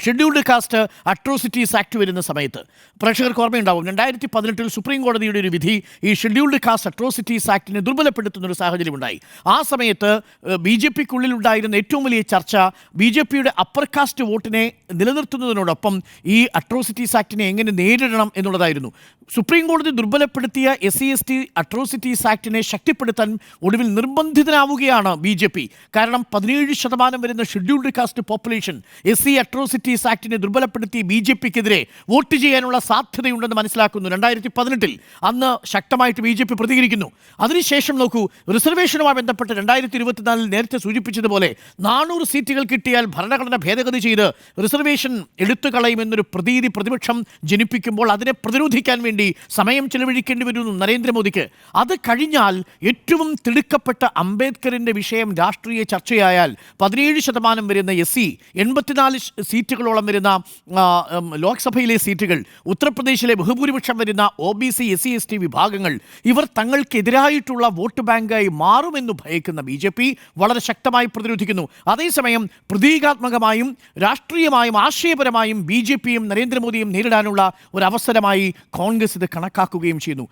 Scheduled caste atrocities act വരുന്ന സമയത്ത് പ്രേക്ഷകർക്ക് ഓർമ്മയുണ്ടാവും 2018 സുപ്രീം കോടതിയുടെ ഒരു വിധി ഈ ഷെഡ്യൂൾഡ് കാസ്റ്റ് അട്രോസിറ്റീസ് ആക്ടിനെ ദുർബലപ്പെടുത്തുന്ന ഒരു സാഹചര്യമുണ്ടായി. ആ സമയത്ത് BJPക്കുള്ളിൽ ഉണ്ടായിരുന്ന ഏറ്റവും വലിയ ചർച്ച BJPയുടെ അപ്പർ കാസ്റ്റ് വോട്ടിനെ നിലനിർത്തുന്നതിനോടൊപ്പം ഈ അട്രോസിറ്റീസ് ആക്ടിനെ എങ്ങനെ നേരിടണം എന്നുള്ളതായിരുന്നു. സുപ്രീം കോടതി ദുർബലപ്പെടുത്തിയ SC/ST അട്രോസിറ്റീസ് ആക്ടിനെ ശക്തിപ്പെടുത്താൻ ഒടുവിൽ നിർബന്ധിതനാവുകയാണ് BJP. കാരണം 17% വരുന്ന scheduled caste population SC atrocities ആക്ടിനെ ദുർബലപ്പെടുത്തി BJPക്കെതിരെ വോട്ട് ചെയ്യാനുള്ള സാധ്യതയുണ്ടെന്ന് മനസ്സിലാക്കുന്നു. 2018 അന്ന് ശക്തമായിട്ട് BJP പ്രതികരിക്കുന്നു. അതിനുശേഷം നോക്കൂ, റിസർവേഷനുമായി ബന്ധപ്പെട്ട് 2024 നേരത്തെ സൂചിപ്പിച്ചതുപോലെ 400 സീറ്റുകൾ കിട്ടിയാൽ ഭരണഘടന ഭേദഗതി ചെയ്ത് റിസർവേഷൻ എടുത്തു കളയുമെന്നൊരു പ്രതീതി പ്രതിപക്ഷം ജനിപ്പിക്കുമ്പോൾ അതിനെ പ്രതിരോധിക്കാൻ വേണ്ടി സമയം ചെലവഴിക്കേണ്ടി വരുന്നു നരേന്ദ്രമോദിക്ക്. അത് കഴിഞ്ഞാൽ ഏറ്റവും തിടുക്കപ്പെട്ട അംബേദ്കറിൻ്റെ വിഷയം രാഷ്ട്രീയ ചർച്ചയായാൽ 17% വരുന്ന SC, 84 സീറ്റുകളോളം വരുന്ന ലോക്സഭയിലെ സീറ്റുകൾ, ഉത്തർപ്രദേശിലെ ബഹുഭൂരിപക്ഷം വരുന്ന OBC SC/ST വിഭാഗങ്ങൾ, ഇവർ തങ്ങൾക്കെതിരായിട്ടുള്ള വോട്ട് ബാങ്കായി മാറുമെന്ന് ഭയക്കുന്ന BJP വളരെ ശക്തമായി പ്രതിരോധിക്കുന്നു. അതേസമയം പ്രതീകാത്മകമായും രാഷ്ട്രീയമായും ആശയപരമായും BJPയും നരേന്ദ്രമോദിയും നേരിടാനുള്ള ഒരു അവസരമായി കോൺഗ്രസ് ഇത് കണക്കാക്കുകയും ചെയ്യുന്നു.